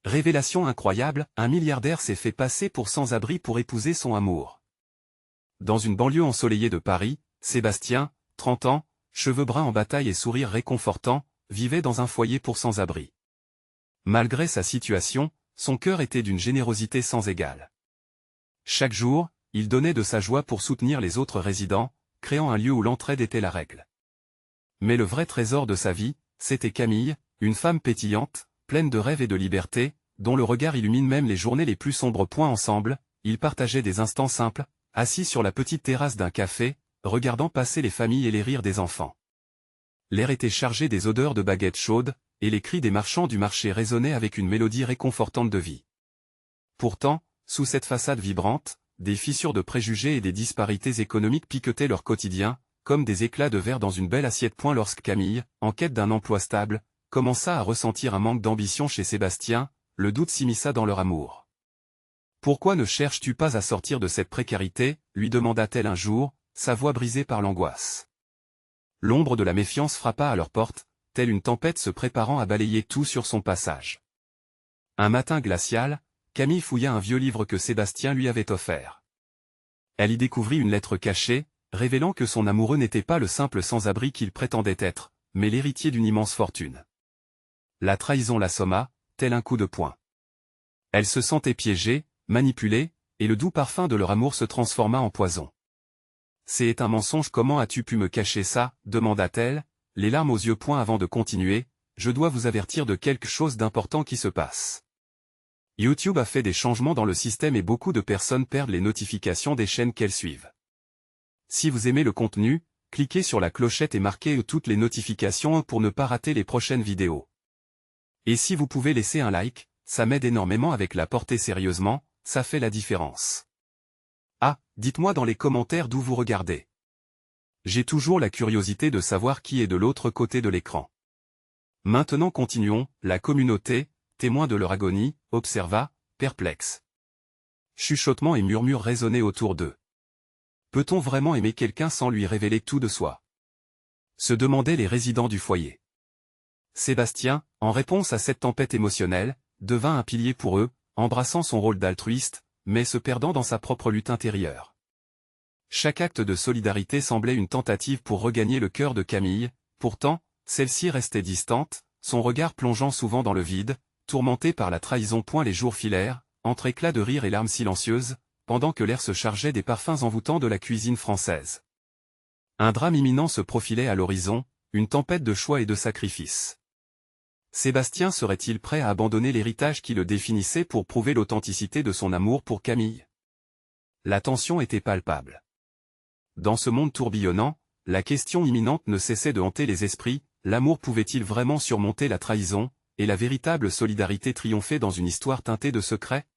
Révélation incroyable, un milliardaire s'est fait passer pour sans-abri pour épouser son amour. Dans une banlieue ensoleillée de Paris, Sébastien, 30 ans, cheveux bruns en bataille et sourire réconfortant, vivait dans un foyer pour sans-abri. Malgré sa situation, son cœur était d'une générosité sans égale. Chaque jour, il donnait de sa joie pour soutenir les autres résidents, créant un lieu où l'entraide était la règle. Mais le vrai trésor de sa vie, c'était Camille, une femme pétillante, pleine de rêves et de liberté, dont le regard illumine même les journées les plus sombres. Ensemble, ils partageaient des instants simples, assis sur la petite terrasse d'un café, regardant passer les familles et les rires des enfants. L'air était chargé des odeurs de baguettes chaudes, et les cris des marchands du marché résonnaient avec une mélodie réconfortante de vie. Pourtant, sous cette façade vibrante, des fissures de préjugés et des disparités économiques piquetaient leur quotidien, comme des éclats de verre dans une belle assiette. Lorsque Camille, en quête d'un emploi stable, commença à ressentir un manque d'ambition chez Sébastien, le doute s'immisça dans leur amour. « Pourquoi ne cherches-tu pas à sortir de cette précarité ?» lui demanda-t-elle un jour, sa voix brisée par l'angoisse. L'ombre de la méfiance frappa à leur porte, telle une tempête se préparant à balayer tout sur son passage. Un matin glacial, Camille fouilla un vieux livre que Sébastien lui avait offert. Elle y découvrit une lettre cachée, révélant que son amoureux n'était pas le simple sans-abri qu'il prétendait être, mais l'héritier d'une immense fortune. La trahison l'assomma, tel un coup de poing. Elle se sentait piégée, manipulée, et le doux parfum de leur amour se transforma en poison. « C'est un mensonge, comment as-tu pu me cacher ça ?» demanda-t-elle, les larmes aux yeux. Avant de continuer, je dois vous avertir de quelque chose d'important qui se passe. YouTube a fait des changements dans le système et beaucoup de personnes perdent les notifications des chaînes qu'elles suivent. Si vous aimez le contenu, cliquez sur la clochette et marquez toutes les notifications pour ne pas rater les prochaines vidéos. Et si vous pouvez laisser un like, ça m'aide énormément. Avec la portée sérieusement, ça fait la différence. Ah, dites-moi dans les commentaires d'où vous regardez. J'ai toujours la curiosité de savoir qui est de l'autre côté de l'écran. Maintenant continuons, la communauté, témoin de leur agonie, observa, perplexe. Chuchotements et murmures résonnaient autour d'eux. Peut-on vraiment aimer quelqu'un sans lui révéler tout de soi? Se demandaient les résidents du foyer. Sébastien, en réponse à cette tempête émotionnelle, devint un pilier pour eux, embrassant son rôle d'altruiste, mais se perdant dans sa propre lutte intérieure. Chaque acte de solidarité semblait une tentative pour regagner le cœur de Camille, pourtant, celle-ci restait distante, son regard plongeant souvent dans le vide, tourmenté par la trahison. Les jours filèrent, entre éclats de rire et larmes silencieuses, pendant que l'air se chargeait des parfums envoûtants de la cuisine française. Un drame imminent se profilait à l'horizon, une tempête de choix et de sacrifices. Sébastien serait-il prêt à abandonner l'héritage qui le définissait pour prouver l'authenticité de son amour pour Camille? La tension était palpable. Dans ce monde tourbillonnant, la question imminente ne cessait de hanter les esprits, l'amour pouvait-il vraiment surmonter la trahison, et la véritable solidarité triompher dans une histoire teintée de secrets?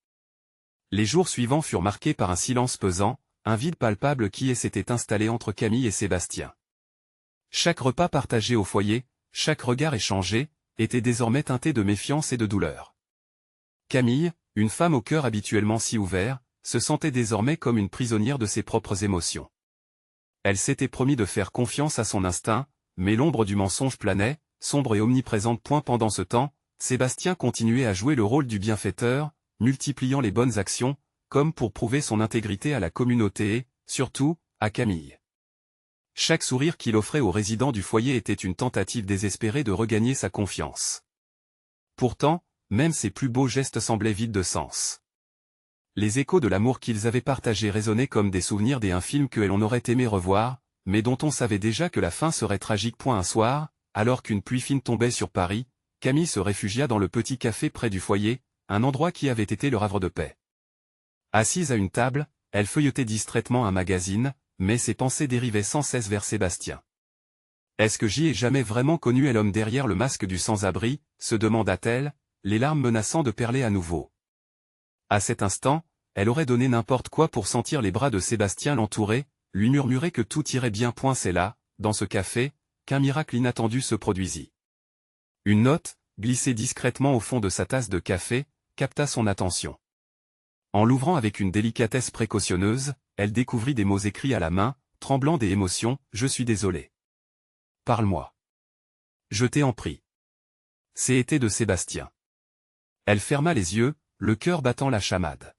Les jours suivants furent marqués par un silence pesant, un vide palpable qui s'était installé entre Camille et Sébastien. Chaque repas partagé au foyer, chaque regard échangé, était désormais teinté de méfiance et de douleur. Camille, une femme au cœur habituellement si ouvert, se sentait désormais comme une prisonnière de ses propres émotions. Elle s'était promis de faire confiance à son instinct, mais l'ombre du mensonge planait, sombre et omniprésente. Pendant ce temps, Sébastien continuait à jouer le rôle du bienfaiteur, multipliant les bonnes actions, comme pour prouver son intégrité à la communauté et, surtout, à Camille. Chaque sourire qu'il offrait aux résidents du foyer était une tentative désespérée de regagner sa confiance. Pourtant, même ses plus beaux gestes semblaient vides de sens. Les échos de l'amour qu'ils avaient partagé résonnaient comme des souvenirs d'un film que l'on aurait aimé revoir, mais dont on savait déjà que la fin serait tragique. Un soir, alors qu'une pluie fine tombait sur Paris, Camille se réfugia dans le petit café près du foyer, un endroit qui avait été leur havre de paix. Assise à une table, elle feuilletait distraitement un magazine, mais ses pensées dérivaient sans cesse vers Sébastien. « Est-ce que j'y ai jamais vraiment connu l'homme derrière le masque du sans-abri ?» se demanda-t-elle, les larmes menaçant de perler à nouveau. À cet instant, elle aurait donné n'importe quoi pour sentir les bras de Sébastien l'entourer, lui murmurer que tout irait bien. C'est là, dans ce café, qu'un miracle inattendu se produisit. Une note, glissée discrètement au fond de sa tasse de café, capta son attention. En l'ouvrant avec une délicatesse précautionneuse, elle découvrit des mots écrits à la main, tremblant des émotions. « Je suis désolé. Parle-moi. Je t'ai en prie. » C'était de Sébastien. Elle ferma les yeux, le cœur battant la chamade.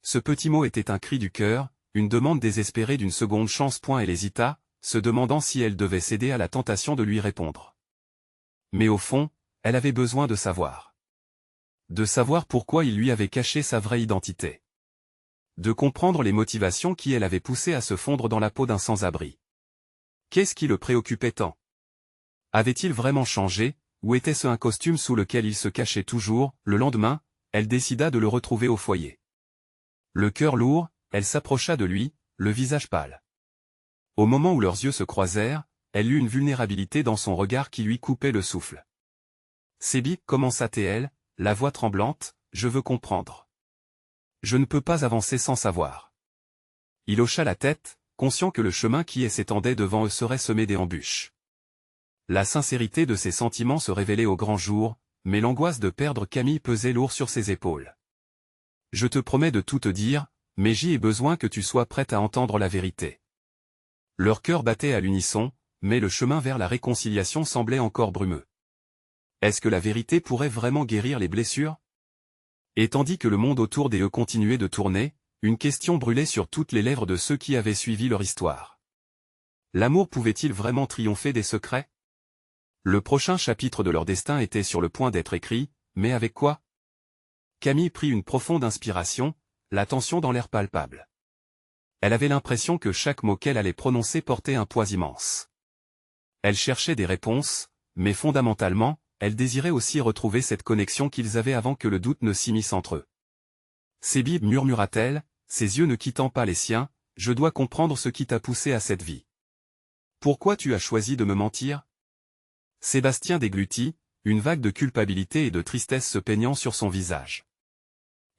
Ce petit mot était un cri du cœur, une demande désespérée d'une seconde chance. Elle hésita, se demandant si elle devait céder à la tentation de lui répondre. Mais au fond, elle avait besoin de savoir. De savoir pourquoi il lui avait caché sa vraie identité. De comprendre les motivations qui elle avait poussé à se fondre dans la peau d'un sans-abri. Qu'est-ce qui le préoccupait tant? Avait-il vraiment changé, ou était-ce un costume sous lequel il se cachait toujours? Le lendemain, elle décida de le retrouver au foyer. Le cœur lourd, elle s'approcha de lui, le visage pâle. Au moment où leurs yeux se croisèrent, elle eut une vulnérabilité dans son regard qui lui coupait le souffle. « Sébi, commença-t-elle, la voix tremblante, je veux comprendre. Je ne peux pas avancer sans savoir. » Il hocha la tête, conscient que le chemin qui s'étendait devant eux serait semé d'embûches. La sincérité de ses sentiments se révélait au grand jour, mais l'angoisse de perdre Camille pesait lourd sur ses épaules. « Je te promets de tout te dire, mais j'ai besoin que tu sois prête à entendre la vérité. » Leur cœur battait à l'unisson, mais le chemin vers la réconciliation semblait encore brumeux. Est-ce que la vérité pourrait vraiment guérir les blessures? Et tandis que le monde autour d'eux continuait de tourner, une question brûlait sur toutes les lèvres de ceux qui avaient suivi leur histoire. L'amour pouvait-il vraiment triompher des secrets? Le prochain chapitre de leur destin était sur le point d'être écrit, mais avec quoi? Camille prit une profonde inspiration, la tension dans l'air palpable. Elle avait l'impression que chaque mot qu'elle allait prononcer portait un poids immense. Elle cherchait des réponses, mais fondamentalement, elle désirait aussi retrouver cette connexion qu'ils avaient avant que le doute ne s'immisce entre eux. « Sébi, murmura-t-elle, ses yeux ne quittant pas les siens, je dois comprendre ce qui t'a poussé à cette vie. Pourquoi tu as choisi de me mentir? » Sébastien déglutit, une vague de culpabilité et de tristesse se peignant sur son visage.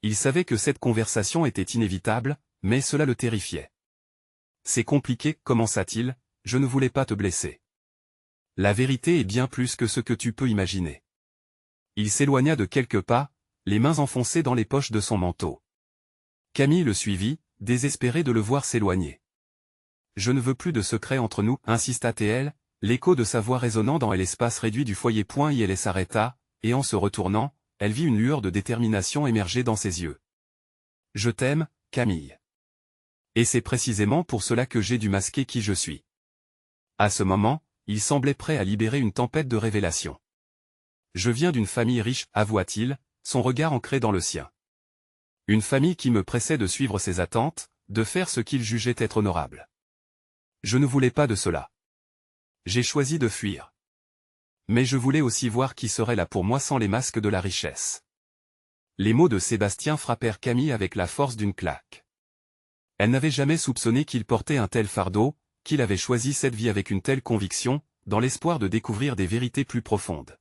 Il savait que cette conversation était inévitable, mais cela le terrifiait. « C'est compliqué, commença-t-il, je ne voulais pas te blesser. La vérité est bien plus que ce que tu peux imaginer. » Il s'éloigna de quelques pas, les mains enfoncées dans les poches de son manteau. Camille le suivit, désespérée de le voir s'éloigner. « Je ne veux plus de secrets entre nous, insista-t-elle, l'écho de sa voix résonnant dans l'espace réduit du foyer. Elle s'arrêta, et en se retournant, elle vit une lueur de détermination émerger dans ses yeux. « Je t'aime, Camille. Et c'est précisément pour cela que j'ai dû masquer qui je suis. » À ce moment, il semblait prêt à libérer une tempête de révélations. « Je viens d'une famille riche, avoua-t-il, son regard ancré dans le sien. Une famille qui me pressait de suivre ses attentes, de faire ce qu'il jugeait être honorable. Je ne voulais pas de cela. J'ai choisi de fuir. Mais je voulais aussi voir qui serait là pour moi sans les masques de la richesse. » Les mots de Sébastien frappèrent Camille avec la force d'une claque. Elle n'avait jamais soupçonné qu'il portait un tel fardeau, qu'il avait choisi cette vie avec une telle conviction, dans l'espoir de découvrir des vérités plus profondes.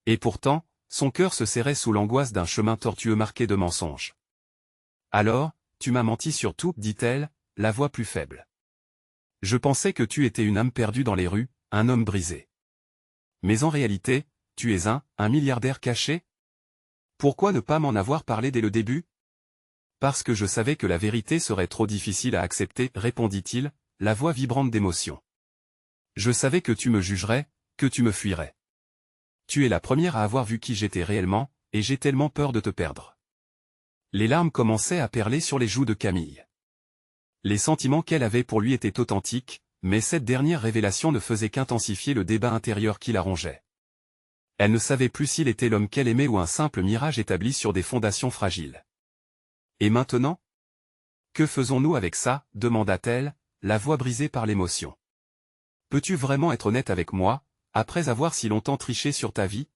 Et pourtant, son cœur se serrait sous l'angoisse d'un chemin tortueux marqué de mensonges. « Alors, tu m'as menti sur tout, dit-elle, la voix plus faible. Je pensais que tu étais une âme perdue dans les rues, un homme brisé. Mais en réalité, tu es un milliardaire caché? Pourquoi ne pas m'en avoir parlé dès le début? » Parce que je savais que la vérité serait trop difficile à accepter, répondit-il, la voix vibrante d'émotion. Je savais que tu me jugerais, que tu me fuirais. Tu es la première à avoir vu qui j'étais réellement, et j'ai tellement peur de te perdre. Les larmes commençaient à perler sur les joues de Camille. Les sentiments qu'elle avait pour lui étaient authentiques, mais cette dernière révélation ne faisait qu'intensifier le débat intérieur qui la rongeait. Elle ne savait plus s'il était l'homme qu'elle aimait ou un simple mirage établi sur des fondations fragiles. Et maintenant? Que faisons-nous avec ça? Demanda-t-elle, la voix brisée par l'émotion. Peux-tu vraiment être honnête avec moi, après avoir si longtemps triché sur ta vie?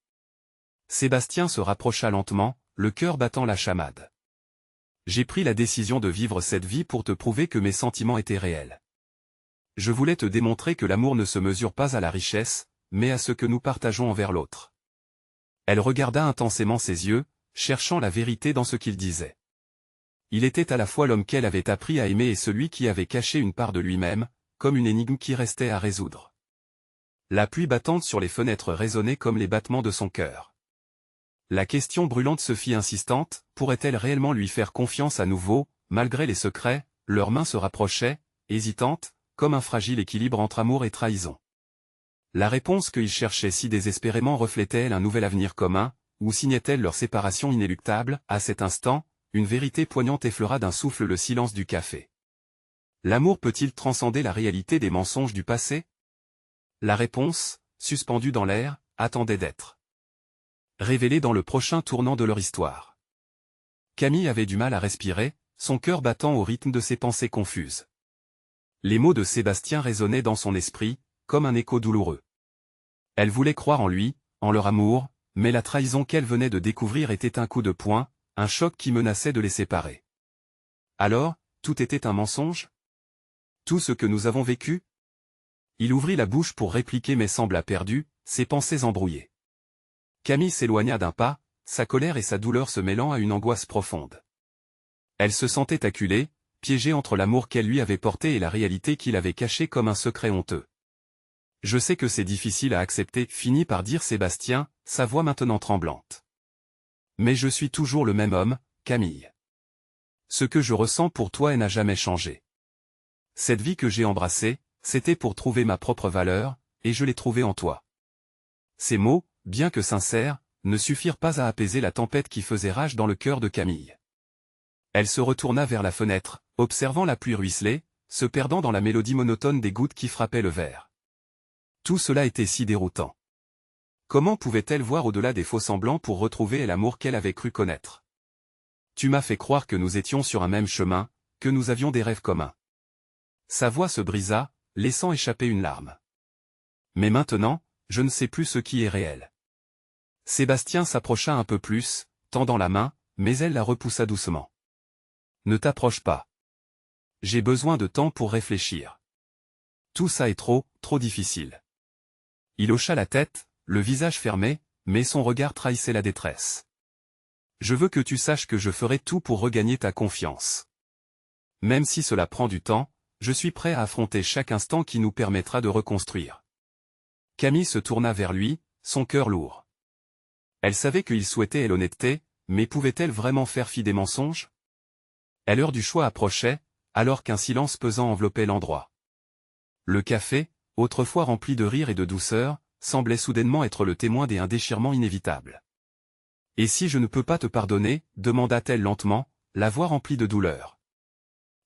Sébastien se rapprocha lentement, le cœur battant la chamade. J'ai pris la décision de vivre cette vie pour te prouver que mes sentiments étaient réels. Je voulais te démontrer que l'amour ne se mesure pas à la richesse, mais à ce que nous partageons envers l'autre. Elle regarda intensément ses yeux, cherchant la vérité dans ce qu'il disait. Il était à la fois l'homme qu'elle avait appris à aimer et celui qui avait caché une part de lui-même, comme une énigme qui restait à résoudre. La pluie battante sur les fenêtres résonnait comme les battements de son cœur. La question brûlante se fit insistante, pourrait-elle réellement lui faire confiance à nouveau, malgré les secrets? Leurs mains se rapprochaient, hésitantes, comme un fragile équilibre entre amour et trahison. La réponse qu'il cherchait si désespérément reflétait-elle un nouvel avenir commun, ou signait-elle leur séparation inéluctable? À cet instant, une vérité poignante effleura d'un souffle le silence du café. L'amour peut-il transcender la réalité des mensonges du passé? La réponse, suspendue dans l'air, attendait d'être révélée dans le prochain tournant de leur histoire. Camille avait du mal à respirer, son cœur battant au rythme de ses pensées confuses. Les mots de Sébastien résonnaient dans son esprit, comme un écho douloureux. Elle voulait croire en lui, en leur amour, mais la trahison qu'elle venait de découvrir était un coup de poing, un choc qui menaçait de les séparer. Alors, tout était un mensonge? Tout ce que nous avons vécu? Il ouvrit la bouche pour répliquer mais sembla perdu, ses pensées embrouillées. Camille s'éloigna d'un pas, sa colère et sa douleur se mêlant à une angoisse profonde. Elle se sentait acculée, piégée entre l'amour qu'elle lui avait porté et la réalité qu'il avait cachée comme un secret honteux. « Je sais que c'est difficile à accepter », finit par dire Sébastien, sa voix maintenant tremblante. « Mais je suis toujours le même homme, Camille. Ce que je ressens pour toi n'a jamais changé. Cette vie que j'ai embrassée, c'était pour trouver ma propre valeur, et je l'ai trouvée en toi. » Ces mots, bien que sincères, ne suffirent pas à apaiser la tempête qui faisait rage dans le cœur de Camille. Elle se retourna vers la fenêtre, observant la pluie ruisseler, se perdant dans la mélodie monotone des gouttes qui frappaient le verre. Tout cela était si déroutant. Comment pouvait-elle voir au-delà des faux-semblants pour retrouver l'amour qu'elle avait cru connaître? Tu m'as fait croire que nous étions sur un même chemin, que nous avions des rêves communs. Sa voix se brisa, laissant échapper une larme. Mais maintenant, je ne sais plus ce qui est réel. Sébastien s'approcha un peu plus, tendant la main, mais elle la repoussa doucement. Ne t'approche pas. J'ai besoin de temps pour réfléchir. Tout ça est trop difficile. Il hocha la tête, le visage fermé, mais son regard trahissait la détresse. Je veux que tu saches que je ferai tout pour regagner ta confiance. Même si cela prend du temps, je suis prêt à affronter chaque instant qui nous permettra de reconstruire. Camille se tourna vers lui, son cœur lourd. Elle savait qu'il souhaitait l'honnêteté, mais pouvait-elle vraiment faire fi des mensonges? L'heure du choix approchait, alors qu'un silence pesant enveloppait l'endroit. Le café, autrefois rempli de rire et de douceur, semblait soudainement être le témoin d'un déchirement inévitable. « Et si je ne peux pas te pardonner ?» demanda-t-elle lentement, la voix remplie de douleur.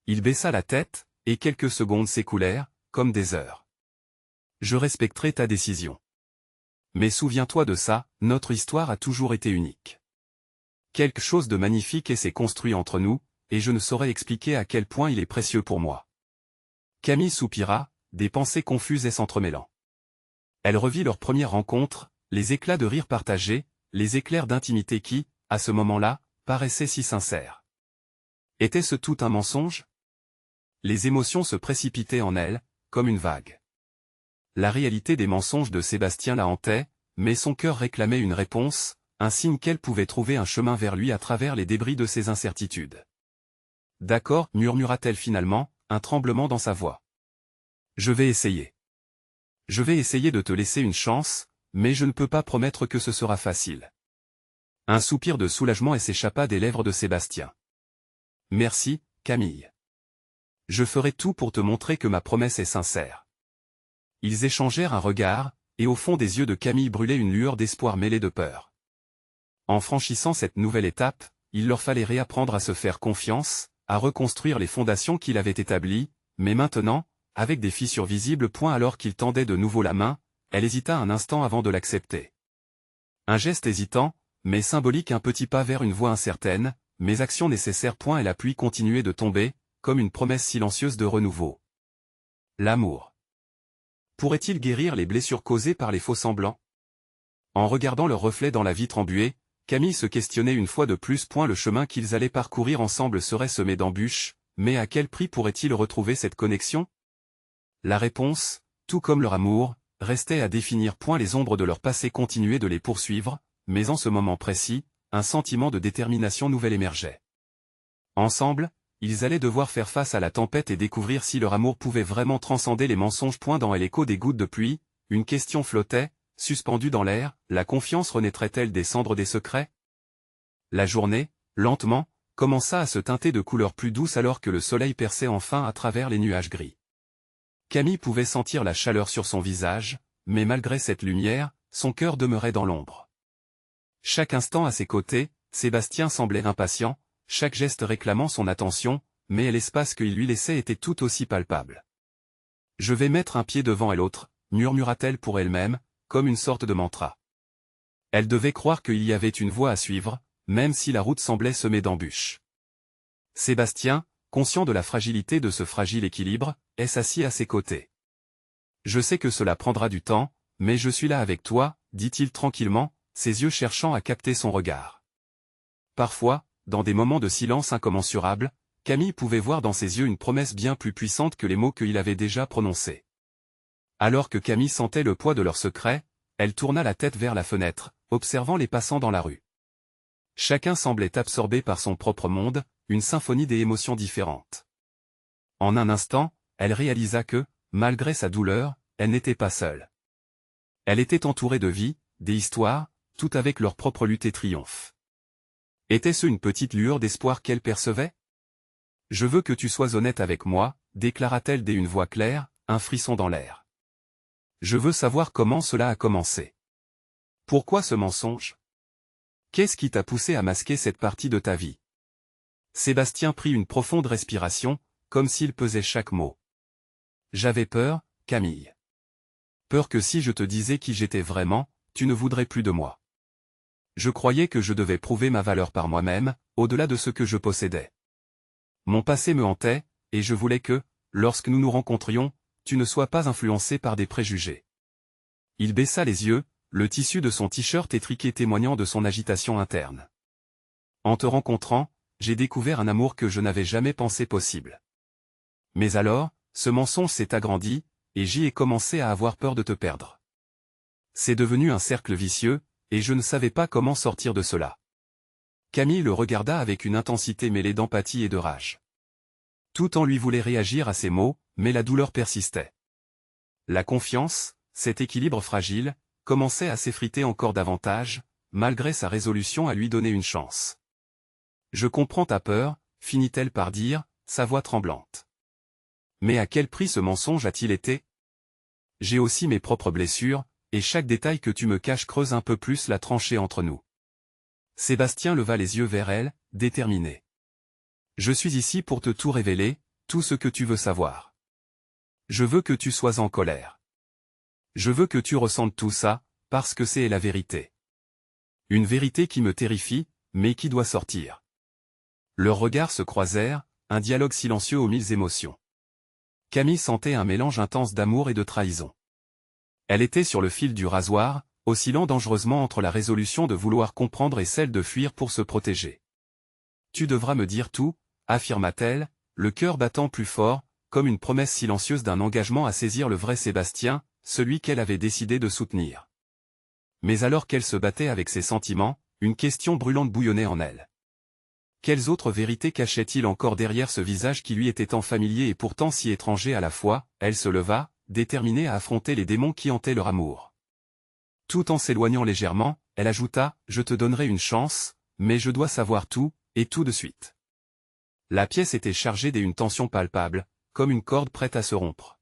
Il baissa la tête, et quelques secondes s'écoulèrent, comme des heures. « Je respecterai ta décision. Mais souviens-toi de ça, notre histoire a toujours été unique. Quelque chose de magnifique s'est construit entre nous, et je ne saurais expliquer à quel point il est précieux pour moi. » Camille soupira, des pensées confuses s'entremêlant. Elle revit leur première rencontre, les éclats de rire partagés, les éclairs d'intimité qui, à ce moment-là, paraissaient si sincères. Était-ce tout un mensonge? Les émotions se précipitaient en elle, comme une vague. La réalité des mensonges de Sébastien la hantait, mais son cœur réclamait une réponse, un signe qu'elle pouvait trouver un chemin vers lui à travers les débris de ses incertitudes. « D'accord, » murmura-t-elle finalement, un tremblement dans sa voix. « Je vais essayer. Je vais essayer de te laisser une chance, mais je ne peux pas promettre que ce sera facile. » Un soupir de soulagement s'échappa des lèvres de Sébastien. « Merci, Camille. Je ferai tout pour te montrer que ma promesse est sincère. » Ils échangèrent un regard, et au fond des yeux de Camille brûlait une lueur d'espoir mêlée de peur. En franchissant cette nouvelle étape, il leur fallait réapprendre à se faire confiance, à reconstruire les fondations qu'il avait établies, mais maintenant, avec des fissures visibles alors qu'il tendait de nouveau la main, elle hésita un instant avant de l'accepter. Un geste hésitant, mais symbolique, un petit pas vers une voie incertaine, mais action nécessaire. Et la pluie continuait de tomber, comme une promesse silencieuse de renouveau. L'amour. Pourrait-il guérir les blessures causées par les faux-semblants? En regardant leur reflet dans la vitre embuée, Camille se questionnait une fois de plus. Le chemin qu'ils allaient parcourir ensemble serait semé d'embûches, mais à quel prix pourraient-ils retrouver cette connexion? La réponse, tout comme leur amour, restait à définir. Les ombres de leur passé continuaient de les poursuivre, mais en ce moment précis, un sentiment de détermination nouvelle émergeait. Ensemble, ils allaient devoir faire face à la tempête et découvrir si leur amour pouvait vraiment transcender les mensonges. Dans l'écho des gouttes de pluie, une question flottait, suspendue dans l'air, la confiance renaîtrait-elle des cendres des secrets? La journée, lentement, commença à se teinter de couleurs plus douces alors que le soleil perçait enfin à travers les nuages gris. Camille pouvait sentir la chaleur sur son visage, mais malgré cette lumière, son cœur demeurait dans l'ombre. Chaque instant à ses côtés, Sébastien semblait impatient, chaque geste réclamant son attention, mais l'espace qu'il lui laissait était tout aussi palpable. « Je vais mettre un pied devant et l'autre », murmura-t-elle pour elle-même, comme une sorte de mantra. Elle devait croire qu'il y avait une voie à suivre, même si la route semblait semée d'embûches. Sébastien, conscient de la fragilité de ce fragile équilibre, s'assit à ses côtés. « Je sais que cela prendra du temps, mais je suis là avec toi, dit-il tranquillement, ses yeux cherchant à capter son regard. Parfois, dans des moments de silence incommensurable, Camille pouvait voir dans ses yeux une promesse bien plus puissante que les mots qu'il avait déjà prononcés. Alors que Camille sentait le poids de leur secret, elle tourna la tête vers la fenêtre, observant les passants dans la rue. Chacun semblait absorbé par son propre monde, une symphonie des émotions différentes. En un instant, elle réalisa que, malgré sa douleur, elle n'était pas seule. Elle était entourée de vie, des histoires, toutes avec leur propre lutte et triomphe. Était-ce une petite lueur d'espoir qu'elle percevait? « Je veux que tu sois honnête avec moi, déclara-t-elle d'une voix claire, un frisson dans l'air. Je veux savoir comment cela a commencé. Pourquoi ce mensonge? Qu'est-ce qui t'a poussé à masquer cette partie de ta vie? Sébastien prit une profonde respiration, comme s'il pesait chaque mot. J'avais peur, Camille. Peur que si je te disais qui j'étais vraiment, tu ne voudrais plus de moi. Je croyais que je devais prouver ma valeur par moi-même, au-delà de ce que je possédais. Mon passé me hantait, et je voulais que, lorsque nous nous rencontrions, tu ne sois pas influencé par des préjugés. Il baissa les yeux, le tissu de son t-shirt étriqué témoignant de son agitation interne. En te rencontrant, j'ai découvert un amour que je n'avais jamais pensé possible. Mais alors, ce mensonge s'est agrandi, et j'y ai commencé à avoir peur de te perdre. C'est devenu un cercle vicieux, et je ne savais pas comment sortir de cela. Camille le regarda avec une intensité mêlée d'empathie et de rage. Tout en lui voulait réagir à ces mots, mais la douleur persistait. La confiance, cet équilibre fragile, commençait à s'effriter encore davantage, malgré sa résolution à lui donner une chance. « Je comprends ta peur », finit-elle par dire, sa voix tremblante. Mais à quel prix ce mensonge a-t-il été? J'ai aussi mes propres blessures, et chaque détail que tu me caches creuse un peu plus la tranchée entre nous. Sébastien leva les yeux vers elle, déterminé. Je suis ici pour te tout révéler, tout ce que tu veux savoir. Je veux que tu sois en colère. Je veux que tu ressentes tout ça, parce que c'est la vérité. Une vérité qui me terrifie, mais qui doit sortir. Leurs regards se croisèrent, un dialogue silencieux aux mille émotions. Camille sentait un mélange intense d'amour et de trahison. Elle était sur le fil du rasoir, oscillant dangereusement entre la résolution de vouloir comprendre et celle de fuir pour se protéger. « Tu devras me dire tout », affirma-t-elle, le cœur battant plus fort, comme une promesse silencieuse d'un engagement à saisir le vrai Sébastien, celui qu'elle avait décidé de soutenir. Mais alors qu'elle se battait avec ses sentiments, une question brûlante bouillonnait en elle. Quelles autres vérités cachait-il encore derrière ce visage qui lui était tant familier et pourtant si étranger à la fois? Elle se leva, déterminée à affronter les démons qui hantaient leur amour. Tout en s'éloignant légèrement, elle ajouta « Je te donnerai une chance, mais je dois savoir tout, et tout de suite. » La pièce était chargée d'une tension palpable, comme une corde prête à se rompre.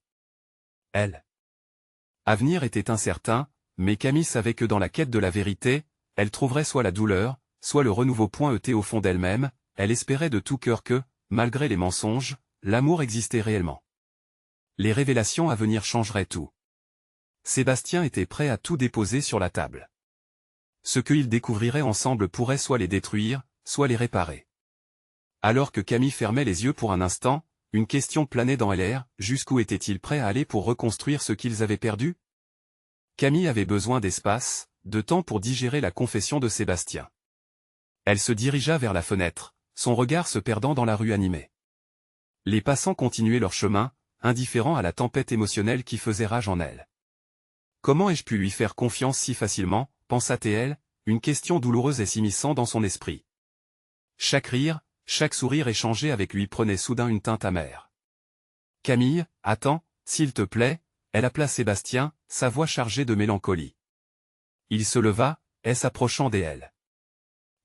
L'avenir était incertain, mais Camille savait que dans la quête de la vérité, elle trouverait soit la douleur, soit le renouveau pointé au fond d'elle-même. Elle espérait de tout cœur que, malgré les mensonges, l'amour existait réellement. Les révélations à venir changeraient tout. Sébastien était prêt à tout déposer sur la table. Ce qu'ils découvriraient ensemble pourrait soit les détruire, soit les réparer. Alors que Camille fermait les yeux pour un instant, une question planait dans l'air, jusqu'où était-il prêt à aller pour reconstruire ce qu'ils avaient perdu? Camille avait besoin d'espace, de temps pour digérer la confession de Sébastien. Elle se dirigea vers la fenêtre, son regard se perdant dans la rue animée. Les passants continuaient leur chemin, indifférents à la tempête émotionnelle qui faisait rage en elle. Comment ai-je pu lui faire confiance si facilement, pensa-t-elle, une question douloureuse et s'immisçant dans son esprit. Chaque rire, chaque sourire échangé avec lui prenait soudain une teinte amère. « Camille, attends, s'il te plaît », elle appela Sébastien, sa voix chargée de mélancolie. Il se leva, s'approchant d'elle.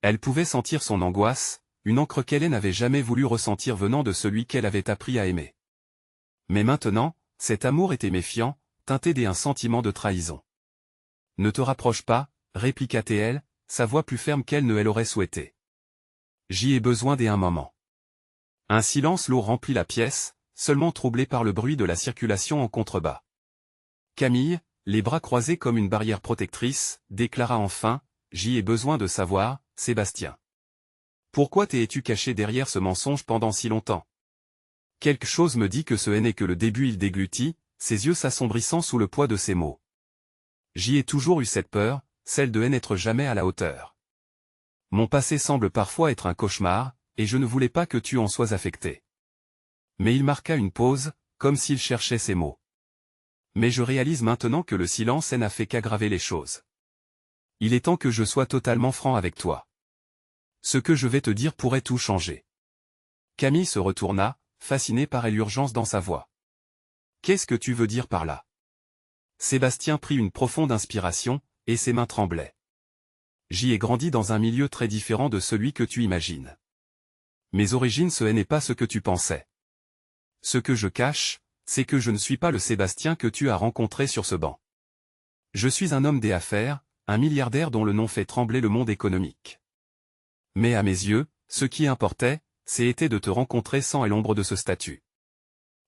Elle pouvait sentir son angoisse, une encre qu'elle n'avait jamais voulu ressentir venant de celui qu'elle avait appris à aimer. Mais maintenant, cet amour était méfiant, teinté d'un sentiment de trahison. « Ne te rapproche pas », répliqua-t-elle, sa voix plus ferme qu'elle ne l'aurait souhaité. J'y ai besoin d'un moment. Un silence lourd remplit la pièce, seulement troublé par le bruit de la circulation en contrebas. Camille, les bras croisés comme une barrière protectrice, déclara enfin, « J'y ai besoin de savoir, Sébastien. Pourquoi t'es-tu caché derrière ce mensonge pendant si longtemps? Quelque chose me dit que ce n'est que le début. » Il déglutit, ses yeux s'assombrissant sous le poids de ses mots. J'y ai toujours eu cette peur, celle de n'être jamais à la hauteur. Mon passé semble parfois être un cauchemar, et je ne voulais pas que tu en sois affecté. Mais il marqua une pause, comme s'il cherchait ses mots. Mais je réalise maintenant que le silence n'a fait qu'aggraver les choses. Il est temps que je sois totalement franc avec toi. Ce que je vais te dire pourrait tout changer. Camille se retourna, fascinée par l'urgence dans sa voix. Qu'est-ce que tu veux dire par là? Sébastien prit une profonde inspiration, et ses mains tremblaient. J'y ai grandi dans un milieu très différent de celui que tu imagines. Mes origines, ce n'est pas ce que tu pensais. Ce que je cache, c'est que je ne suis pas le Sébastien que tu as rencontré sur ce banc. Je suis un homme des affaires, un milliardaire dont le nom fait trembler le monde économique. Mais à mes yeux, ce qui importait, c'était de te rencontrer sans l'ombre de ce statut.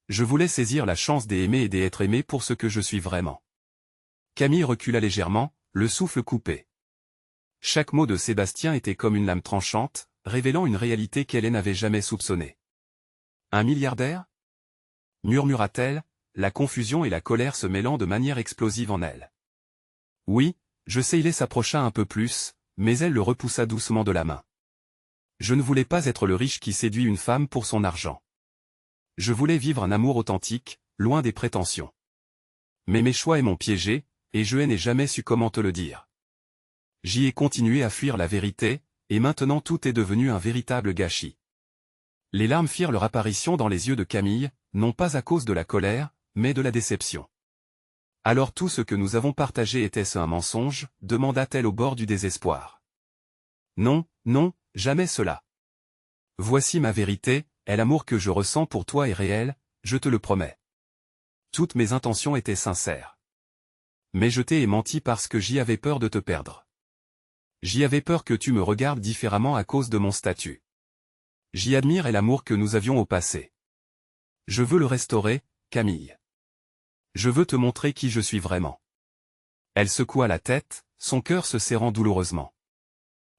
Je voulais saisir la chance d'aimer et d'être aimé pour ce que je suis vraiment. Camille recula légèrement, le souffle coupé. Chaque mot de Sébastien était comme une lame tranchante, révélant une réalité qu'elle n'avait jamais soupçonnée. Un milliardaire? Murmura-t-elle, la confusion et la colère se mêlant de manière explosive en elle. Oui, je sais. Il s'approcha un peu plus, mais elle le repoussa doucement de la main. Je ne voulais pas être le riche qui séduit une femme pour son argent. Je voulais vivre un amour authentique, loin des prétentions. Mais mes choix m'ont piégé, et je n'ai jamais su comment te le dire. J'y ai continué à fuir la vérité, et maintenant tout est devenu un véritable gâchis. Les larmes firent leur apparition dans les yeux de Camille, non pas à cause de la colère, mais de la déception. Alors tout ce que nous avons partagé était-ce un mensonge? Demanda-t-elle au bord du désespoir. Non, non, jamais cela. Voici ma vérité, et l'amour que je ressens pour toi est réel, je te le promets. Toutes mes intentions étaient sincères. Mais je t'ai menti parce que j'y avais peur de te perdre. J'y avais peur que tu me regardes différemment à cause de mon statut. J'y admire l'amour que nous avions au passé. Je veux le restaurer, Camille. Je veux te montrer qui je suis vraiment. Elle secoua la tête, son cœur se serrant douloureusement.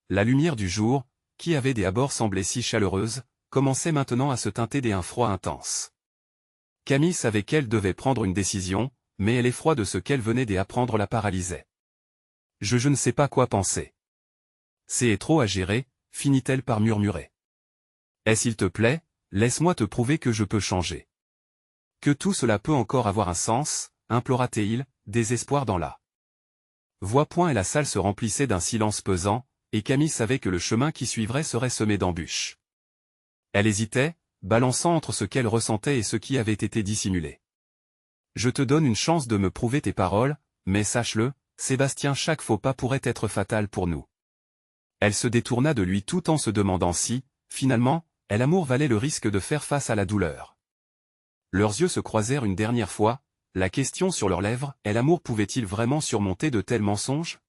La lumière du jour, qui avait des abords semblé si chaleureuse, commençait maintenant à se teinter d'un froid intense. Camille savait qu'elle devait prendre une décision, mais l'effroi de ce qu'elle venait d'apprendre la paralysait. Je ne sais pas quoi penser. C'est trop à gérer, finit-elle par murmurer. S'il te plaît, laisse-moi te prouver que je peux changer. Que tout cela peut encore avoir un sens, implora-t-il, désespoir dans la voix. Et la salle se remplissait d'un silence pesant, et Camille savait que le chemin qui suivrait serait semé d'embûches. Elle hésitait, balançant entre ce qu'elle ressentait et ce qui avait été dissimulé. Je te donne une chance de me prouver tes paroles, mais sache-le, Sébastien, chaque faux pas pourrait être fatal pour nous. Elle se détourna de lui tout en se demandant si, finalement, l'amour valait le risque de faire face à la douleur. Leurs yeux se croisèrent une dernière fois, la question sur leurs lèvres, l'amour pouvait-il vraiment surmonter de tels mensonges?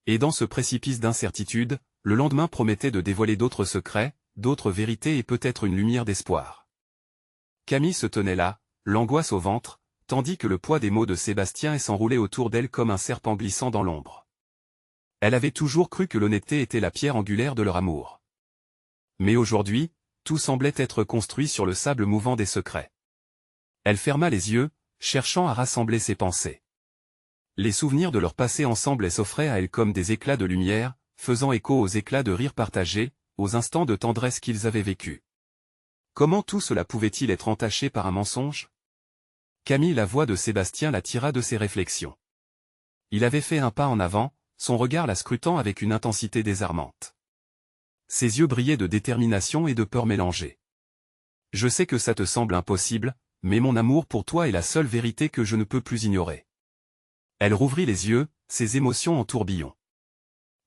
Et dans ce précipice d'incertitude, le lendemain promettait de dévoiler d'autres secrets, d'autres vérités et peut-être une lumière d'espoir. Camille se tenait là, l'angoisse au ventre, tandis que le poids des mots de Sébastien s'enroulait autour d'elle comme un serpent glissant dans l'ombre. Elle avait toujours cru que l'honnêteté était la pierre angulaire de leur amour. Mais aujourd'hui, tout semblait être construit sur le sable mouvant des secrets. Elle ferma les yeux, cherchant à rassembler ses pensées. Les souvenirs de leur passé ensemble s'offraient à elle comme des éclats de lumière, faisant écho aux éclats de rire partagés, aux instants de tendresse qu'ils avaient vécus. Comment tout cela pouvait-il être entaché par un mensonge? Camille, la voix de Sébastien la tira de ses réflexions. Il avait fait un pas en avant, son regard la scrutant avec une intensité désarmante. Ses yeux brillaient de détermination et de peur mélangées. Je sais que ça te semble impossible, mais mon amour pour toi est la seule vérité que je ne peux plus ignorer. Elle rouvrit les yeux, ses émotions en tourbillon.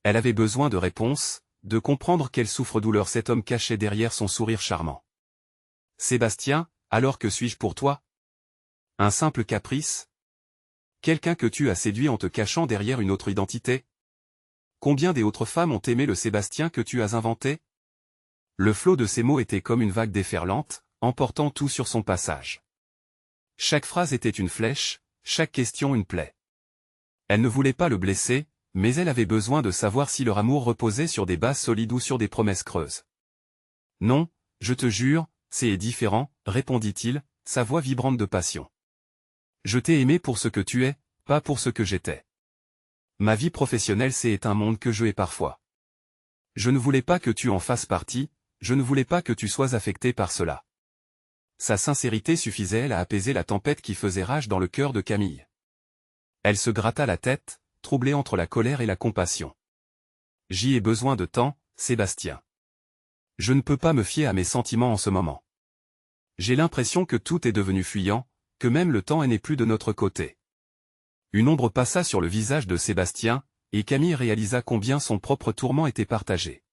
Elle avait besoin de réponses, de comprendre quelle souffre-douleur cet homme cachait derrière son sourire charmant. Sébastien, alors que suis-je pour toi? Un simple caprice? Quelqu'un que tu as séduit en te cachant derrière une autre identité? combien des autres femmes ont aimé le Sébastien que tu as inventé? Le flot de ces mots était comme une vague déferlante, emportant tout sur son passage. Chaque phrase était une flèche, chaque question une plaie. Elle ne voulait pas le blesser, mais elle avait besoin de savoir si leur amour reposait sur des bases solides ou sur des promesses creuses. Non, je te jure, c'est différent, répondit-il, sa voix vibrante de passion. Je t'ai aimé pour ce que tu es, pas pour ce que j'étais. Ma vie professionnelle c'est un monde que je hais parfois. Je ne voulais pas que tu en fasses partie, je ne voulais pas que tu sois affecté par cela. Sa sincérité suffisait à apaiser la tempête qui faisait rage dans le cœur de Camille. Elle se gratta la tête, troublée entre la colère et la compassion. J'y ai besoin de temps, Sébastien. Je ne peux pas me fier à mes sentiments en ce moment. J'ai l'impression que tout est devenu fuyant, que même le temps n'est plus de notre côté. Une ombre passa sur le visage de Sébastien, et Camille réalisa combien son propre tourment était partagé.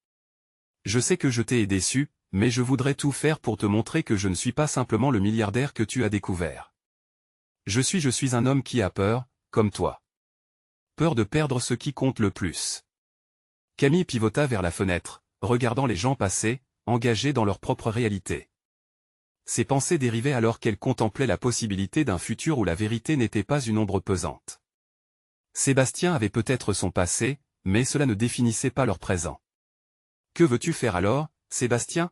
Je sais que je t'ai déçu, mais je voudrais tout faire pour te montrer que je ne suis pas simplement le milliardaire que tu as découvert. Je suis un homme qui a peur, comme toi. Peur de perdre ce qui compte le plus. Camille pivota vers la fenêtre, regardant les gens passer, engagés dans leur propre réalité. Ses pensées dérivaient alors qu'elle contemplait la possibilité d'un futur où la vérité n'était pas une ombre pesante. Sébastien avait peut-être son passé, mais cela ne définissait pas leur présent. Que veux-tu faire alors, Sébastien?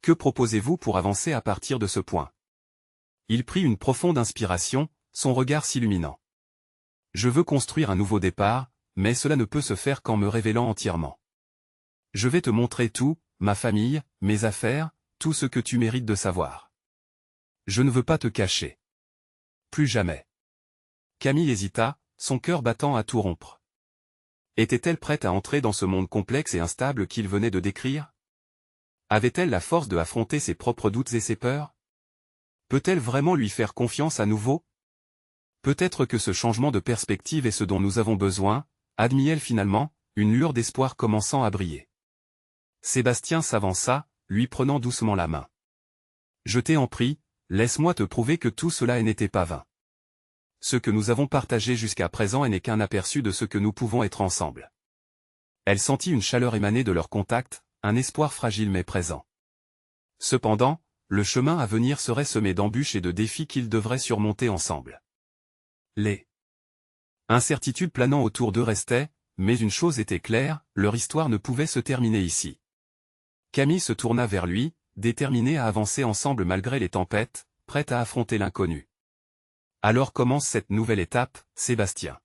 Que proposez-vous pour avancer à partir de ce point? Il prit une profonde inspiration, son regard s'illuminant. Je veux construire un nouveau départ, mais cela ne peut se faire qu'en me révélant entièrement. Je vais te montrer tout, ma famille, mes affaires, tout ce que tu mérites de savoir. Je ne veux pas te cacher. Plus jamais. Camille hésita, son cœur battant à tout rompre. Était-elle prête à entrer dans ce monde complexe et instable qu'il venait de décrire? Avait-elle la force de affronter ses propres doutes et ses peurs? Peut-elle vraiment lui faire confiance à nouveau? Peut-être que ce changement de perspective est ce dont nous avons besoin, admit-elle finalement, une lueur d'espoir commençant à briller. Sébastien s'avança, lui prenant doucement la main. Je t'en prie, laisse-moi te prouver que tout cela n'était pas vain. Ce que nous avons partagé jusqu'à présent n'est qu'un aperçu de ce que nous pouvons être ensemble. Elle sentit une chaleur émaner de leur contact, un espoir fragile mais présent. Cependant, le chemin à venir serait semé d'embûches et de défis qu'ils devraient surmonter ensemble. Les incertitudes planant autour d'eux restaient, mais une chose était claire, leur histoire ne pouvait se terminer ici. Camille se tourna vers lui, déterminée à avancer ensemble malgré les tempêtes, prête à affronter l'inconnu. Alors commence cette nouvelle étape, Sébastien.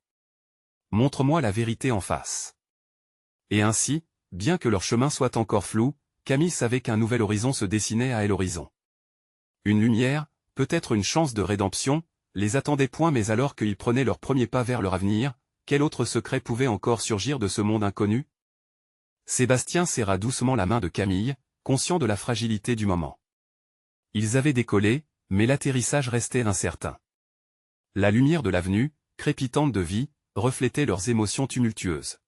Montre-moi la vérité en face. Et ainsi, bien que leur chemin soit encore flou, Camille savait qu'un nouvel horizon se dessinait à l'horizon. Une lumière, peut-être une chance de rédemption, les attendait point mais alors qu'ils prenaient leur premier pas vers leur avenir, quel autre secret pouvait encore surgir de ce monde inconnu? Sébastien serra doucement la main de Camille, conscient de la fragilité du moment. Ils avaient décollé, mais l'atterrissage restait incertain. La lumière de l'avenue, crépitante de vie, reflétait leurs émotions tumultueuses.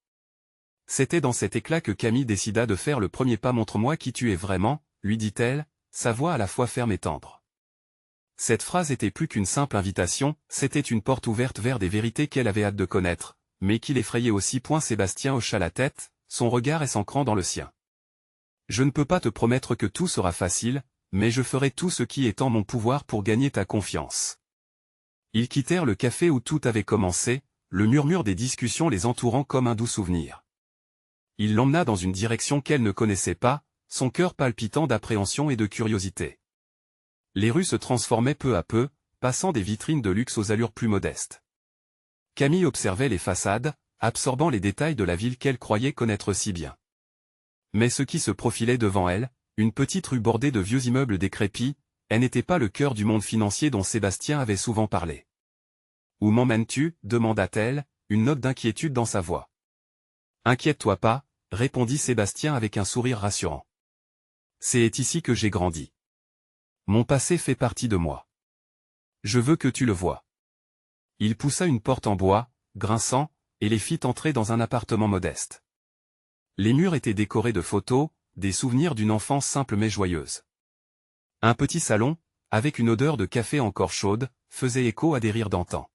C'était dans cet éclat que Camille décida de faire le premier pas. Montre-moi qui tu es vraiment, lui dit-elle, sa voix à la fois ferme et tendre. Cette phrase était plus qu'une simple invitation, c'était une porte ouverte vers des vérités qu'elle avait hâte de connaître, mais qui l'effrayaient aussi. Sébastien hocha la tête, son regard s'ancrant dans le sien. Je ne peux pas te promettre que tout sera facile, mais je ferai tout ce qui est en mon pouvoir pour gagner ta confiance. Ils quittèrent le café où tout avait commencé, le murmure des discussions les entourant comme un doux souvenir. Il l'emmena dans une direction qu'elle ne connaissait pas, son cœur palpitant d'appréhension et de curiosité. Les rues se transformaient peu à peu, passant des vitrines de luxe aux allures plus modestes. Camille observait les façades, absorbant les détails de la ville qu'elle croyait connaître si bien. Mais ce qui se profilait devant elle, une petite rue bordée de vieux immeubles décrépits, elle n'était pas le cœur du monde financier dont Sébastien avait souvent parlé. « Où m'emmènes-tu » demanda-t-elle, une note d'inquiétude dans sa voix. « Inquiète-toi pas » répondit Sébastien avec un sourire rassurant. « C'est ici que j'ai grandi. Mon passé fait partie de moi. Je veux que tu le voies. » Il poussa une porte en bois, grinçant, et les fit entrer dans un appartement modeste. Les murs étaient décorés de photos, des souvenirs d'une enfance simple mais joyeuse. Un petit salon, avec une odeur de café encore chaude, faisait écho à des rires d'antan.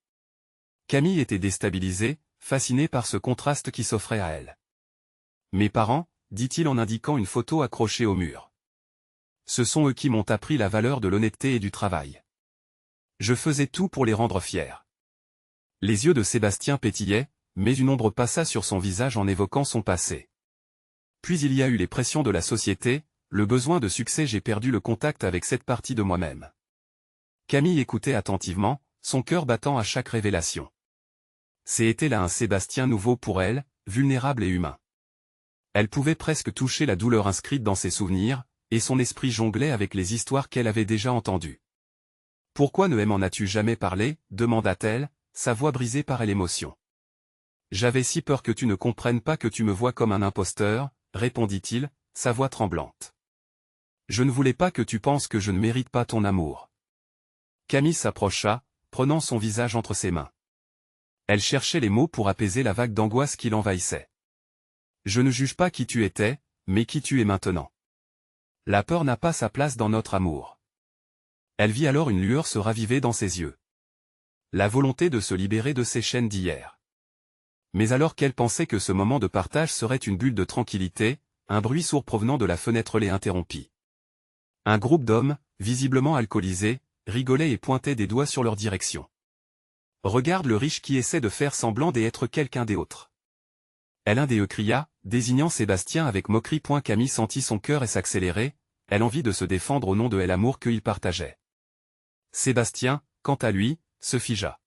Camille était déstabilisée, fasciné par ce contraste qui s'offrait à elle. Mes parents, dit-il en indiquant une photo accrochée au mur. Ce sont eux qui m'ont appris la valeur de l'honnêteté et du travail. Je faisais tout pour les rendre fiers. Les yeux de Sébastien pétillaient, mais une ombre passa sur son visage en évoquant son passé. Puis il y a eu les pressions de la société, le besoin de succès. J'ai perdu le contact avec cette partie de moi-même. Camille écoutait attentivement, son cœur battant à chaque révélation. C'était là un Sébastien nouveau pour elle, vulnérable et humain. Elle pouvait presque toucher la douleur inscrite dans ses souvenirs, et son esprit jonglait avec les histoires qu'elle avait déjà entendues. « Pourquoi ne m'en as-tu jamais parlé ?» demanda-t-elle, sa voix brisée par l'émotion. « J'avais si peur que tu ne comprennes pas que tu me vois comme un imposteur, » répondit-il, sa voix tremblante. « Je ne voulais pas que tu penses que je ne mérite pas ton amour. » Camille s'approcha, prenant son visage entre ses mains. Elle cherchait les mots pour apaiser la vague d'angoisse qui l'envahissait. « Je ne juge pas qui tu étais, mais qui tu es maintenant. La peur n'a pas sa place dans notre amour. » Elle vit alors une lueur se raviver dans ses yeux. La volonté de se libérer de ses chaînes d'hier. Mais alors qu'elle pensait que ce moment de partage serait une bulle de tranquillité, un bruit sourd provenant de la fenêtre les interrompit. Un groupe d'hommes, visiblement alcoolisés, rigolait et pointait des doigts sur leur direction. « Regarde le riche qui essaie de faire semblant d'être quelqu'un d'autre. » L'un des eux cria, désignant Sébastien avec moquerie. Camille sentit son cœur s'accélérer, elle envie de se défendre au nom de l'amour qu'il partageait. Sébastien, quant à lui, se figea.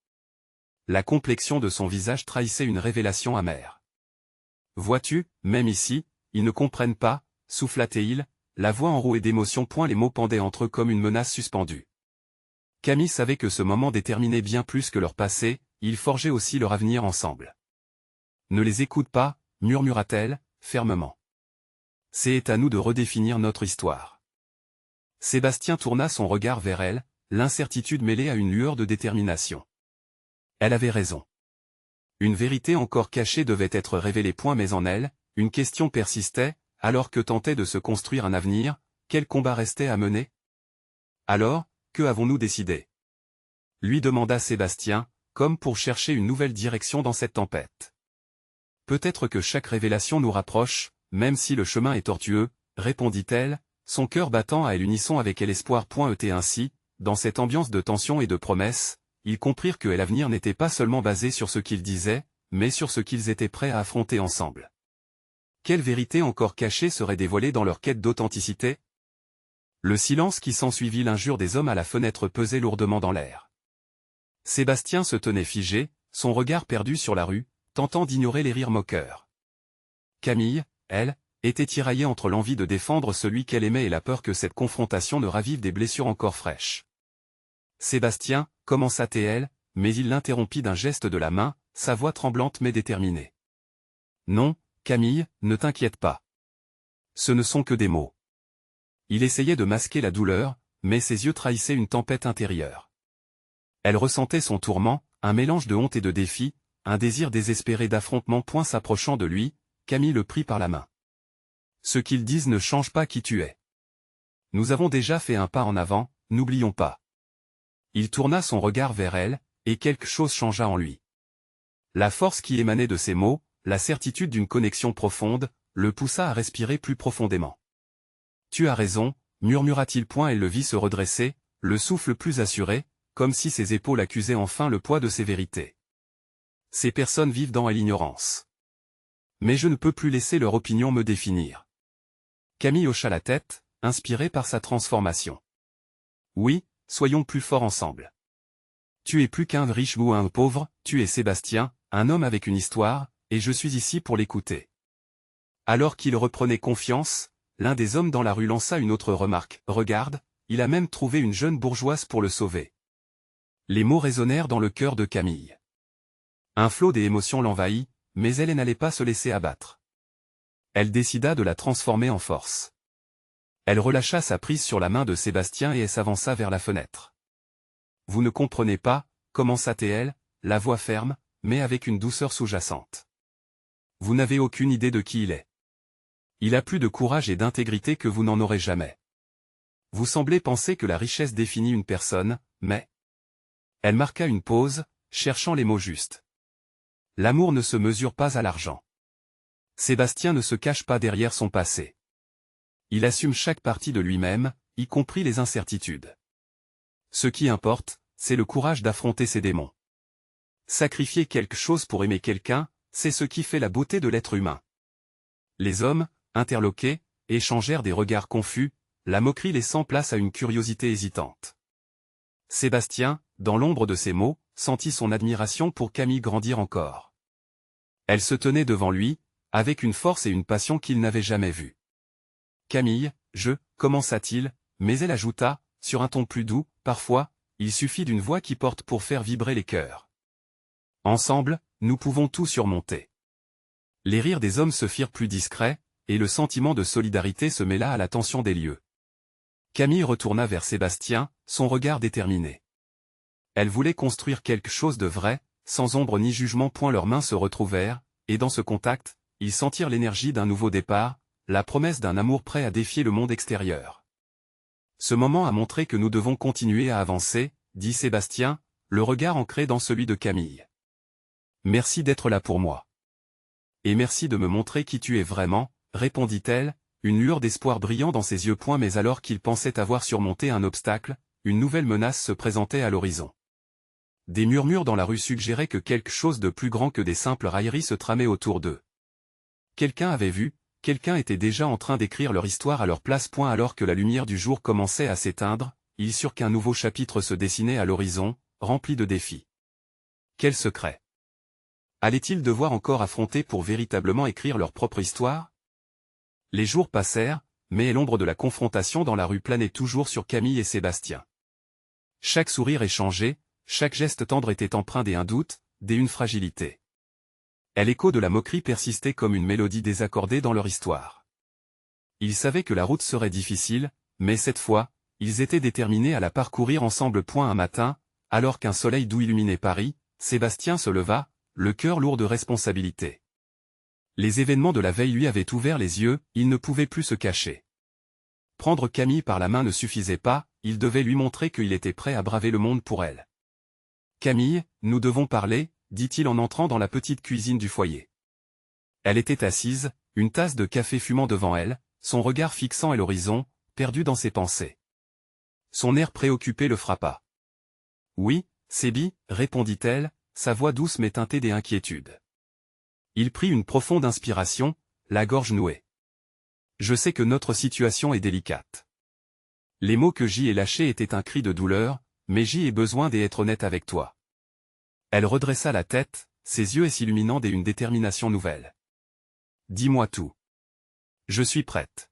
La complexion de son visage trahissait une révélation amère. « Vois-tu, même ici, ils ne comprennent pas, » souffla-t-il, la voix enrouée d'émotion. Les mots pendaient entre eux comme une menace suspendue. Camille savait que ce moment déterminait bien plus que leur passé, ils forgeaient aussi leur avenir ensemble. « Ne les écoute pas, » murmura-t-elle, fermement. « C'est à nous de redéfinir notre histoire. » Sébastien tourna son regard vers elle, l'incertitude mêlée à une lueur de détermination. Elle avait raison. Une vérité encore cachée devait être révélée. Mais en elle, une question persistait, alors que tentait de se construire un avenir, quel combat restait à mener? Alors, que avons-nous décidé? Lui demanda Sébastien, comme pour chercher une nouvelle direction dans cette tempête. Peut-être que chaque révélation nous rapproche, même si le chemin est tortueux, répondit-elle, son cœur battant à l'unisson avec l'espoir. Et ainsi, dans cette ambiance de tension et de promesses, ils comprirent que l'avenir n'était pas seulement basé sur ce qu'ils disaient, mais sur ce qu'ils étaient prêts à affronter ensemble. Quelle vérité encore cachée serait dévoilée dans leur quête d'authenticité? Le silence qui s'ensuivit, l'injure des hommes à la fenêtre pesait lourdement dans l'air. Sébastien se tenait figé, son regard perdu sur la rue, tentant d'ignorer les rires moqueurs. Camille, elle, était tiraillée entre l'envie de défendre celui qu'elle aimait et la peur que cette confrontation ne ravive des blessures encore fraîches. Sébastien, commença-t-elle, mais il l'interrompit d'un geste de la main, sa voix tremblante mais déterminée. Non, Camille, ne t'inquiète pas. Ce ne sont que des mots. Il essayait de masquer la douleur, mais ses yeux trahissaient une tempête intérieure. Elle ressentait son tourment, un mélange de honte et de défi, un désir désespéré d'affrontement. S'approchant de lui, Camille le prit par la main. Ce qu'ils disent ne change pas qui tu es. Nous avons déjà fait un pas en avant, n'oublions pas. Il tourna son regard vers elle, et quelque chose changea en lui. La force qui émanait de ces mots, la certitude d'une connexion profonde, le poussa à respirer plus profondément. « Tu as raison, » murmura-t-il. Elle le vit se redresser, le souffle plus assuré, comme si ses épaules accusaient enfin le poids de ses vérités. Ces personnes vivent dans l'ignorance. Mais je ne peux plus laisser leur opinion me définir. Camille hocha la tête, inspirée par sa transformation. Oui, soyons plus forts ensemble. Tu es plus qu'un riche ou un pauvre, tu es Sébastien, un homme avec une histoire, et je suis ici pour l'écouter. Alors qu'il reprenait confiance, l'un des hommes dans la rue lança une autre remarque. Regarde, il a même trouvé une jeune bourgeoise pour le sauver. Les mots résonnèrent dans le cœur de Camille. Un flot d'émotions l'envahit, mais elle n'allait pas se laisser abattre. Elle décida de la transformer en force. Elle relâcha sa prise sur la main de Sébastien et s'avança vers la fenêtre. « Vous ne comprenez pas, » commença-t-elle, la voix ferme, mais avec une douceur sous-jacente. « Vous n'avez aucune idée de qui il est. Il a plus de courage et d'intégrité que vous n'en aurez jamais. Vous semblez penser que la richesse définit une personne, mais... » Elle marqua une pause, cherchant les mots justes. L'amour ne se mesure pas à l'argent. Sébastien ne se cache pas derrière son passé. Il assume chaque partie de lui-même, y compris les incertitudes. Ce qui importe, c'est le courage d'affronter ses démons. Sacrifier quelque chose pour aimer quelqu'un, c'est ce qui fait la beauté de l'être humain. Les hommes, interloqués, échangèrent des regards confus, la moquerie laissant place à une curiosité hésitante. Sébastien, dans l'ombre de ses mots, sentit son admiration pour Camille grandir encore. Elle se tenait devant lui, avec une force et une passion qu'il n'avait jamais vues. « Camille, commença-t-il, mais elle ajouta, sur un ton plus doux, parfois, il suffit d'une voix qui porte pour faire vibrer les cœurs. Ensemble, nous pouvons tout surmonter. » Les rires des hommes se firent plus discrets, et le sentiment de solidarité se mêla à la tension des lieux. Camille retourna vers Sébastien, son regard déterminé. Elle voulait construire quelque chose de vrai, sans ombre ni jugement. Leurs mains se retrouvèrent, et dans ce contact, ils sentirent l'énergie d'un nouveau départ, la promesse d'un amour prêt à défier le monde extérieur. Ce moment a montré que nous devons continuer à avancer, dit Sébastien, le regard ancré dans celui de Camille. Merci d'être là pour moi. Et merci de me montrer qui tu es vraiment, répondit-elle, une lueur d'espoir brillant dans ses yeux. Mais alors qu'il pensait avoir surmonté un obstacle, une nouvelle menace se présentait à l'horizon. Des murmures dans la rue suggéraient que quelque chose de plus grand que des simples railleries se tramait autour d'eux. Quelqu'un avait vu, quelqu'un était déjà en train d'écrire leur histoire à leur place. Alors que la lumière du jour commençait à s'éteindre, ils surent qu'un nouveau chapitre se dessinait à l'horizon, rempli de défis. Quel secret? Allaient-ils devoir encore affronter pour véritablement écrire leur propre histoire? Les jours passèrent, mais l'ombre de la confrontation dans la rue planait toujours sur Camille et Sébastien. Chaque sourire échangé, chaque geste tendre était empreint d'un doute, d'une fragilité. L'écho de la moquerie persistait comme une mélodie désaccordée dans leur histoire. Ils savaient que la route serait difficile, mais cette fois, ils étaient déterminés à la parcourir ensemble. Un matin, alors qu'un soleil doux illuminait Paris, Sébastien se leva, le cœur lourd de responsabilité. Les événements de la veille lui avaient ouvert les yeux, il ne pouvait plus se cacher. Prendre Camille par la main ne suffisait pas, il devait lui montrer qu'il était prêt à braver le monde pour elle. « Camille, nous devons parler », dit-il en entrant dans la petite cuisine du foyer. Elle était assise, une tasse de café fumant devant elle, son regard fixant à l'horizon, perdu dans ses pensées. Son air préoccupé le frappa. « Oui, Sébi, » répondit-elle, sa voix douce mais teintée d'inquiétude. Il prit une profonde inspiration, la gorge nouée. « Je sais que notre situation est délicate. » Les mots que j'y ai lâchés étaient un cri de douleur, mais j'y ai besoin d'être honnête avec toi. Elle redressa la tête, ses yeux s'illuminant d'une détermination nouvelle. « Dis-moi tout. Je suis prête.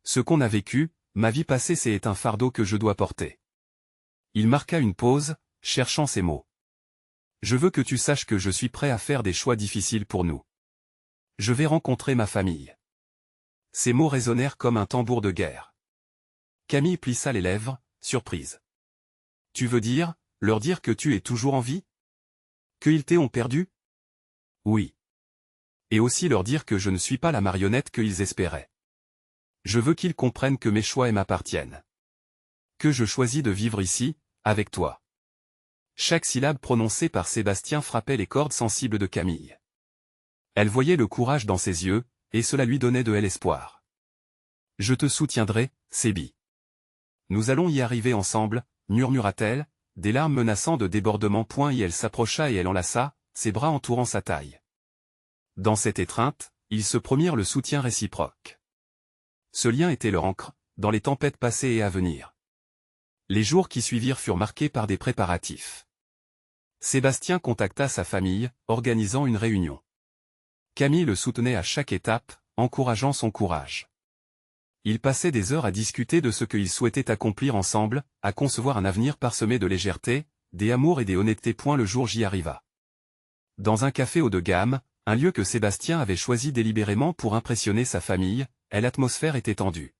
Ce qu'on a vécu, ma vie passée, c'est un fardeau que je dois porter. » Il marqua une pause, cherchant ses mots. « Je veux que tu saches que je suis prêt à faire des choix difficiles pour nous. Je vais rencontrer ma famille. » Ces mots résonnèrent comme un tambour de guerre. Camille plissa les lèvres, surprise. « Tu veux dire, leur dire que tu es toujours en vie? Qu'ils t'ont perdu? » « Oui. Et aussi leur dire que je ne suis pas la marionnette qu'ils espéraient. Je veux qu'ils comprennent que mes choix m'appartiennent. Que je choisis de vivre ici, avec toi. » Chaque syllabe prononcée par Sébastien frappait les cordes sensibles de Camille. Elle voyait le courage dans ses yeux, et cela lui donnait de l'espoir. « Je te soutiendrai, Sébi. Nous allons y arriver ensemble, » murmura-t-elle, des larmes menaçant de débordement. Et elle s'approcha et elle enlaça, ses bras entourant sa taille. Dans cette étreinte, ils se promirent le soutien réciproque. Ce lien était leur ancre, dans les tempêtes passées et à venir. Les jours qui suivirent furent marqués par des préparatifs. Sébastien contacta sa famille, organisant une réunion. Camille le soutenait à chaque étape, encourageant son courage. Ils passaient des heures à discuter de ce qu'ils souhaitaient accomplir ensemble, à concevoir un avenir parsemé de légèreté, des amours et des honnêtetés. Le jour J arriva. Dans un café haut de gamme, un lieu que Sébastien avait choisi délibérément pour impressionner sa famille, l'atmosphère était tendue.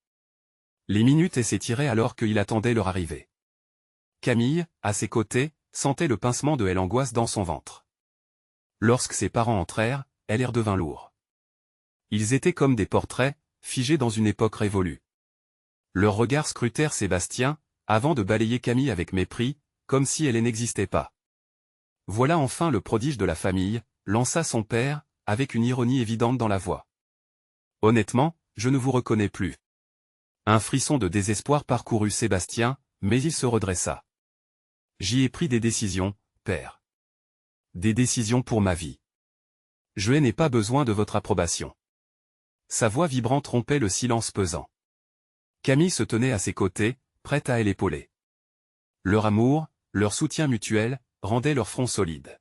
Les minutes s'étiraient alors qu'il attendait leur arrivée. Camille, à ses côtés, sentait le pincement de l'angoisse dans son ventre. Lorsque ses parents entrèrent, l'air devint lourd. Ils étaient comme des portraits, figés dans une époque révolue. Leurs regards scrutèrent Sébastien, avant de balayer Camille avec mépris, comme si elle n'existait pas. Voilà enfin le prodige de la famille, lança son père, avec une ironie évidente dans la voix. Honnêtement, je ne vous reconnais plus. Un frisson de désespoir parcourut Sébastien, mais il se redressa. J'y ai pris des décisions, père. Des décisions pour ma vie. Je n'ai pas besoin de votre approbation. Sa voix vibrante rompait le silence pesant. Camille se tenait à ses côtés, prête à l'épauler. Leur amour, leur soutien mutuel, rendaient leur front solide.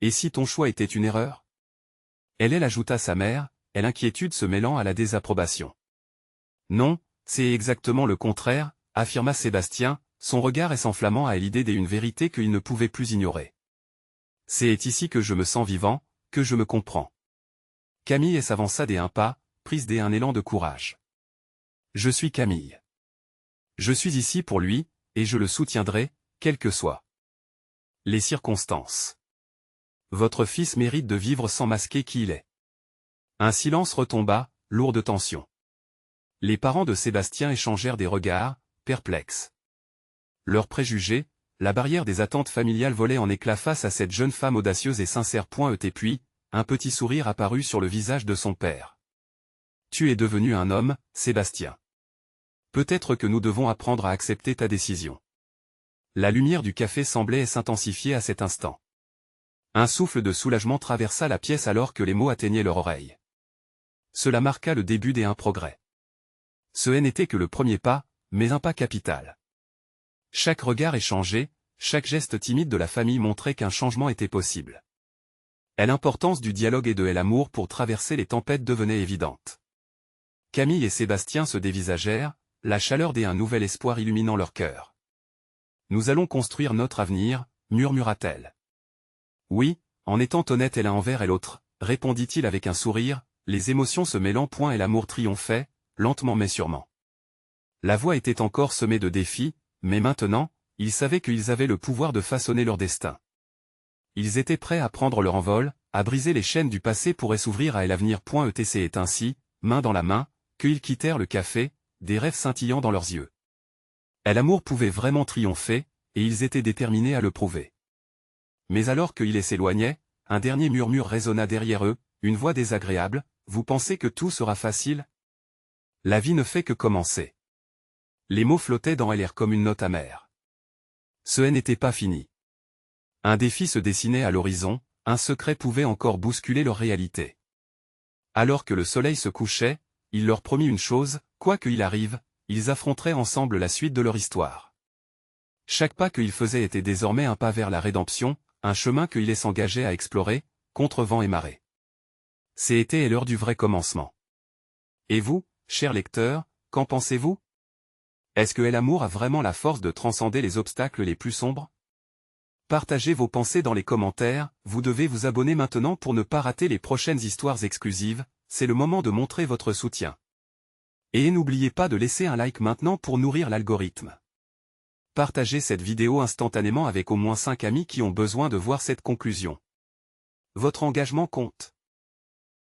Et si ton choix était une erreur? Elle ajouta sa mère, l'inquiétude se mêlant à la désapprobation. Non, c'est exactement le contraire, affirma Sébastien, son regard s'enflammant à l'idée d'une vérité qu'il ne pouvait plus ignorer. C'est ici que je me sens vivant, que je me comprends. Camille s'avança d'un pas, prise d'un élan de courage. Je suis Camille. Je suis ici pour lui, et je le soutiendrai, quelles que soient les circonstances. Votre fils mérite de vivre sans masquer qui il est. Un silence retomba, lourd de tension. Les parents de Sébastien échangèrent des regards, perplexes. Leurs préjugés, la barrière des attentes familiales volait en éclats face à cette jeune femme audacieuse et sincère. Puis, un petit sourire apparut sur le visage de son père. Tu es devenu un homme, Sébastien. Peut-être que nous devons apprendre à accepter ta décision. La lumière du café semblait s'intensifier à cet instant. Un souffle de soulagement traversa la pièce alors que les mots atteignaient leur oreille. Cela marqua le début d'un progrès. Ce n'était que le premier pas, mais un pas capital. Chaque regard échangé, chaque geste timide de la famille montrait qu'un changement était possible. L'importance du dialogue et de l'amour pour traverser les tempêtes devenait évidente. Camille et Sébastien se dévisagèrent, la chaleur d'un nouvel espoir illuminant leur cœur. Nous allons construire notre avenir, murmura-t-elle. Oui, en étant honnête l'un envers l'autre, répondit-il avec un sourire, les émotions se mêlant. Et l'amour triomphait, lentement mais sûrement. La voix était encore semée de défis, mais maintenant, ils savaient qu'ils avaient le pouvoir de façonner leur destin. Ils étaient prêts à prendre leur envol, à briser les chaînes du passé pour s'ouvrir à l'avenir. C'est ainsi, main dans la main, qu'ils quittèrent le café, des rêves scintillant dans leurs yeux. L'amour pouvait vraiment triompher, et ils étaient déterminés à le prouver. Mais alors qu'il s'éloignait, un dernier murmure résonna derrière eux, une voix désagréable, vous pensez que tout sera facile? La vie ne fait que commencer. Les mots flottaient dans l'air comme une note amère. Ce n'était pas fini. Un défi se dessinait à l'horizon, un secret pouvait encore bousculer leur réalité. Alors que le soleil se couchait, il leur promit une chose, quoi qu'il arrive, ils affronteraient ensemble la suite de leur histoire. Chaque pas qu'ils faisaient était désormais un pas vers la rédemption, un chemin qu'ils s'engageaient à explorer, contre vent et marée. C'était l'heure du vrai commencement. Et vous, chers lecteurs, qu'en pensez-vous? Est-ce que l'amour a vraiment la force de transcender les obstacles les plus sombres? Partagez vos pensées dans les commentaires, vous devez vous abonner maintenant pour ne pas rater les prochaines histoires exclusives, c'est le moment de montrer votre soutien. Et n'oubliez pas de laisser un like maintenant pour nourrir l'algorithme. Partagez cette vidéo instantanément avec au moins 5 amis qui ont besoin de voir cette conclusion. Votre engagement compte.